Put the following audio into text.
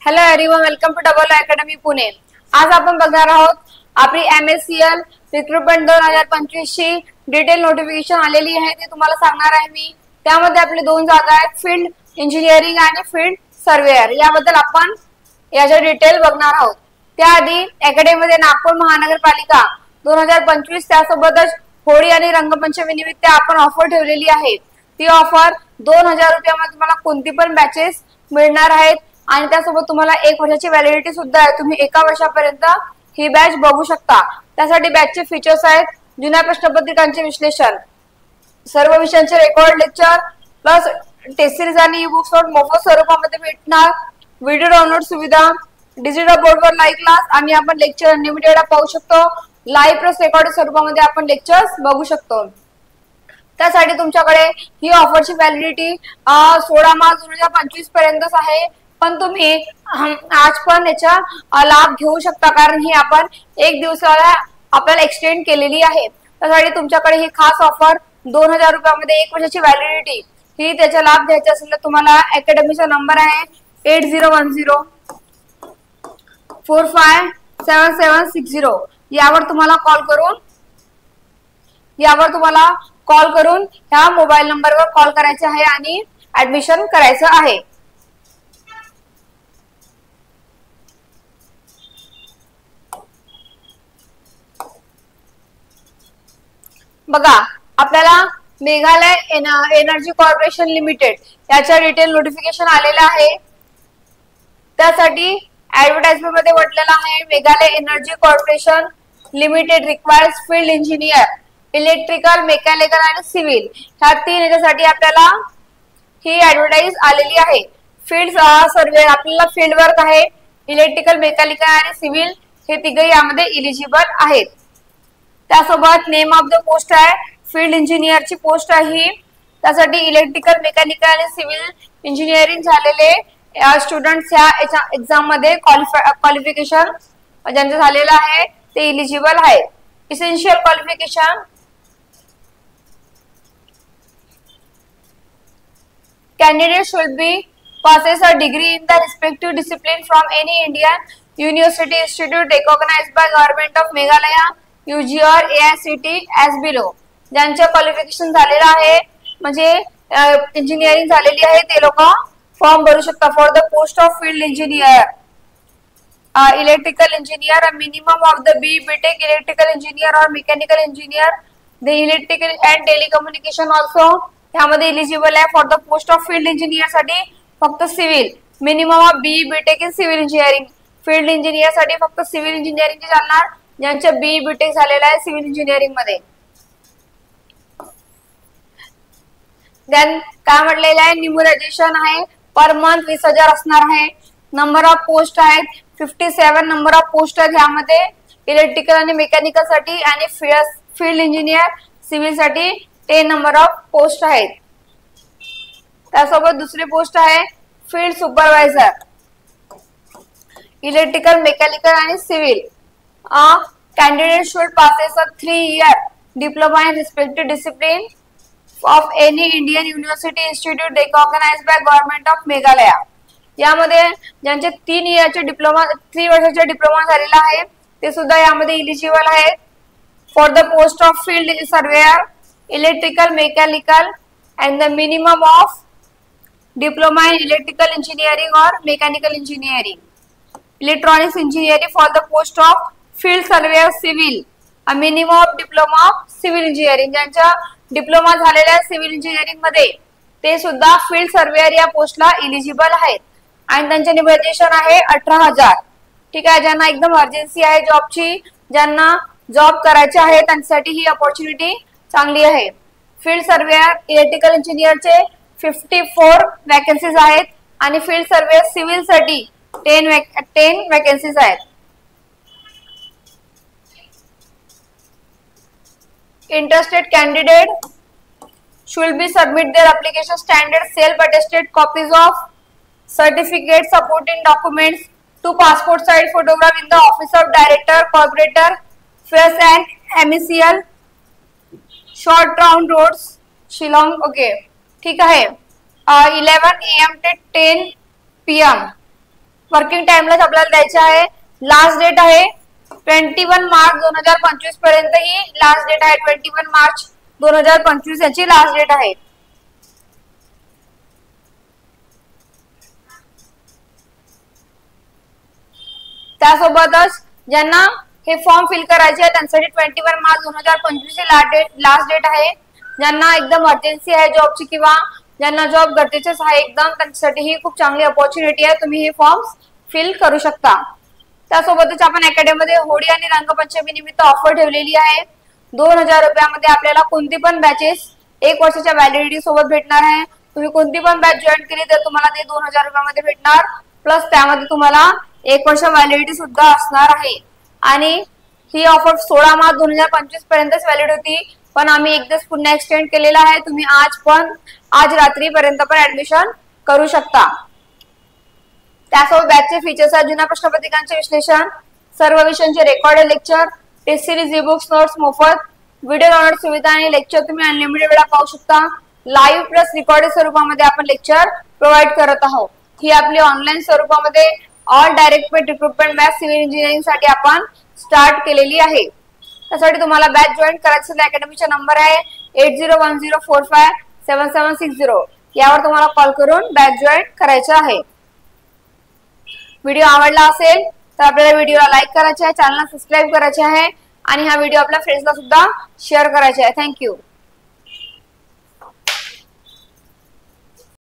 Hello everyone, welcome to double academy Pune. आज आपण बघणार आहोत आपली MSCL रिक्रूटमेंट 2025 ची डिटेल नोटिफिकेशन आलेली आहे, ते तुम्हाला सांगणार आहे मी। त्यामध्ये आपले दोन जागा आहेत, फील्ड इंजिनिअरिंग आणि फील्ड सर्वेयर। याबद्दल आपण याच्या डिटेल बघणार आहोत। त्याआधी अकॅडमीमध्ये नागपूर महानगरपालिका 2025 त्यासोबतच होळी आणि रंगपंचमी निमित्त आपण ऑफर ठेवलेली आहे। ती ऑफर 2000 रुपयामध्ये तुम्हाला कोणती पण बॅचेस मिळणार आहेत आणि त्यासोबत तुम्हाला 1 वर्षाची व्हॅलिडिटी सुद्धा आहे। तुम्ही 1 वर्षापर्यंत ही बॅच बघू शकता। त्यासाठी बॅचचे फीचर्स आहेत जुन्या प्रश्नपत्रिकांचे विश्लेषण, सर्व विषयांचे record lecture plus test series आणि ई बुक्स मोफत स्वरूपामध्ये भेटणार, व्हिडिओ डाउनलोड सुविधा, डिजिटल बोर्डवर लाईव्ह क्लास आणि आपण लेक्चर अनलिमिटेड पाहू शकतो। लाईव्ह प्लस रेकॉर्ड स्वरूपामध्ये आपण लेक्चर्स बघू शकतो। त्यासाठी तुमच्याकडे ही ऑफरची व्हॅलिडिटी 16 मार्च 2025 पर्यंतच आहे, पण तुम्ही आज पण याचा लाभ घेऊ शकता, कारण ही आपण 1 दिवसाला आपल्याला एक्सटेंड केलेली आहे। त्यासाठी तुमच्याकडे ही खास ऑफर 2000 रुपयामध्ये 1 वर्षाची व्हॅलिडिटी ही त्याचा लाभ घ्यायचा असेल तर तुम्हाला अकॅडमीचा नंबर आहे 8010457760 यावर तुम्हाला कॉल करून ह्या मोबाईल नंबरवर कॉल करायचा आहे आणि ऍडमिशन करायचं आहे। बघा, आपल्याला मेघालय एनर्जी कॉर्पोरेशन लिमिटेड याच्या डिटेल नोटिफिकेशन आलेलं आहे। त्यासाठी ऍडव्हर्टाइजमेंट मध्ये म्हटलेलं आहे Meghalaya energy corporation limited requires field engineer electrical, mechanical आणि सिव्हिल ह्या 3 याच्यासाठी आपल्याला ही ऍडव्हर्टाइज आलेली आहे। फील्ड सर्वे आपल्याला फील्ड वर्क आहे, इलेक्ट्रिकल, मेकॅनिकल आणि सिव्हिल हे तिघे यामध्ये एलिजिबल आहेत। त्यासोबत नेम ऑफ द पोस्ट आहे, फील्ड इंजिनियरची पोस्ट आहे। त्यासाठी इलेक्ट्रिकल, मेकॅनिकल आणि सिव्हिल इंजिनिअरिंग झालेले स्टुडंट्स ह्या एक्झाम मध्ये क्वालिफिकेशन ज्यांचं झालेलं आहे ते एलिजिबल आहे। Essential qualification candidate should be possess a degree in the respective discipline from any Indian university institute recognized by government of Meghalaya UG or AICT as below। ज्यांचे qualification झालेलं आहे म्हणजे इंजिनिअरिंग झालेली आहे ते लोक फॉर्म भरू शकता for the post of field engineer, electrical engineer, minimum of the BTech electrical engineer और mechanical engineer, the electrical and telecommunication also यामध्ये एलिजिबल आहे। For the post of field engineer साठी फक्त civil, minimum of BTech in civil engineering. Field engineer साठी फक्त civil engineering चालणार ज्यांचे BTech झालेलं आहे सिव्हिल इंजिनिअरिंग मध्ये। देन काय म्हटलेलं आहे, न्यूमरायझेशन आहे पर मंथ 20,000 असणार आहे। नंबर ऑफ पोस्ट आहेत 57 नंबर ऑफ पोस्ट आहेत यामध्ये इलेक्ट्रिकल आणि मेकॅनिकल साठी आणि फील्ड इंजिनियर सिव्हिल साठी 10 नंबर ऑफ पोस्ट आहेत। त्यासोबत दुसरी पोस्ट आहे फील्ड सुपरवायझर, इलेक्ट्रिकल, मेकॅनिकल आणि civil. Candidate should passes a 3 year diploma in respective discipline of any Indian university institute recognised by government of Meghalaya. यामध्ये ज्यांचे 3 वर्षाचा डिप्लोमा झालेला आहे ते सुद्धा यामध्ये एलिजिबल आहेत। For the post of field surveyor electrical, mechanical and the minimum of diploma in electrical engineering or mechanical engineering, electronics engineering for the post of field surveyor civil, a minimum of diploma of civil engineering। ज्यांचा diploma झालेल्या civil engineering मध्ये ते सुद्धा field surveyor या पोस्टला eligible आहेत आणि त्यांचे निबंधन आहे 18,000। ठीक आहे, ज्यांना एकदम अर्जन्सी आहे जॉबची, ज्यांना जॉब करायचे आहे त्यांच्यासाठी ही अपॉर्च्युनिटी चांगली आहे। फील्ड सर्वेयर इलेक्ट्रिकल इंजिनियरचे 54 वॅकन्सीज आहेत आणि फील्ड सर्वेयर सिव्हिल साठी 10 वॅकन्सीज आहेत। Interested candidate should be submit their application standard self-attested copies of certificate supporting documents to passport size photograph in the office of director corporate affairs and MECL short round roads Shillong. Okay, ठीक आहे। 11 AM ते 10 PM working टाइमलाच आपल्याला द्यायचे आहे. Last date आहे 21 मार्च 2025 पर्यंत ही last date आहे. 21 मार्च 2025 याची लास्ट डेट आहे. त्यासोबतच ज्यांना हे फॉर्म फिल करायचे आहे त्यांसाठी 21 मार्च 2025 ही लास्ट डेट आहे. ज्यांना एकदम अर्जन्सी आहे जॉबची किंवा ज्यांना जॉब गरजेचेच आहे एकदम, त्यांच्यासाठी ही खूप चांगली अपॉर्च्युनिटी आहे. तुम्ही हे फॉर्म्स फिल करू शकता. त्यासोबतच आपण अकॅडमीमध्ये होळी आणि रंगपंचमी निमित्त ऑफर ठेवलेली आहे. 2000 रुपयामध्ये आपल्याला कोणती पण बॅचेस 1 वर्षाच्या व्हॅलिडिटी सोबत भेटणार आहे. तुम्ही कोणती पण बॅच जॉईन केली तर तुम्हाला ते 2000 रुपयामध्ये भेटणार. प्लस त्यामध्ये तुम्हाला 1 वर्ष व्हॅलिडिटी सुद्धा असणार आहे. आणि ही ऑफर 16 मार्च 2025 पर्यंतच व्हॅलिड होती, पण आम्ही एकदाच पुन्हा एक्सटेंड केलेला आहे. तुम्ही आज रात्री पर्यंत पण ऍडमिशन करू शकता. त्यासोबत बॅचचे फीचर्स आहेत जुन्या प्रश्नपत्रिकांचे विश्लेषण, सर्व विषयांचे recorded lecture, test series, e books, notes मोफत, व्हिडिओ डाउनलोड सुविधा आणि लेक्चर तुम्ही अनलिमिटेड वेळा पाहू शकता. लाईव्ह प्लस रेकॉर्डेड स्वरूपामध्ये आपण लेक्चर प्रोव्हाइड करत आहोत. ही आपली ऑनलाईन स्वरूपामध्ये all direct paid recruitment batch civil engineering साठी आपण स्टार्ट केलेली आहे. त्यासाठी तुम्हाला बॅच जॉईन करायचं असेल अकॅडमीचा नंबर आहे 8010457760. यावर तुम्हाला कॉल करून बॅच जॉईन करायचं आहे. व्हिडिओ आवडला असेल तर आपल्याला व्हिडिओला लाईक करायचे आहे, चॅनलला सबस्क्राईब करायचे आहे आणि हा व्हिडिओ आपल्या फ्रेंड्सला सुद्धा शेअर करायचा आहे. थँक्यू.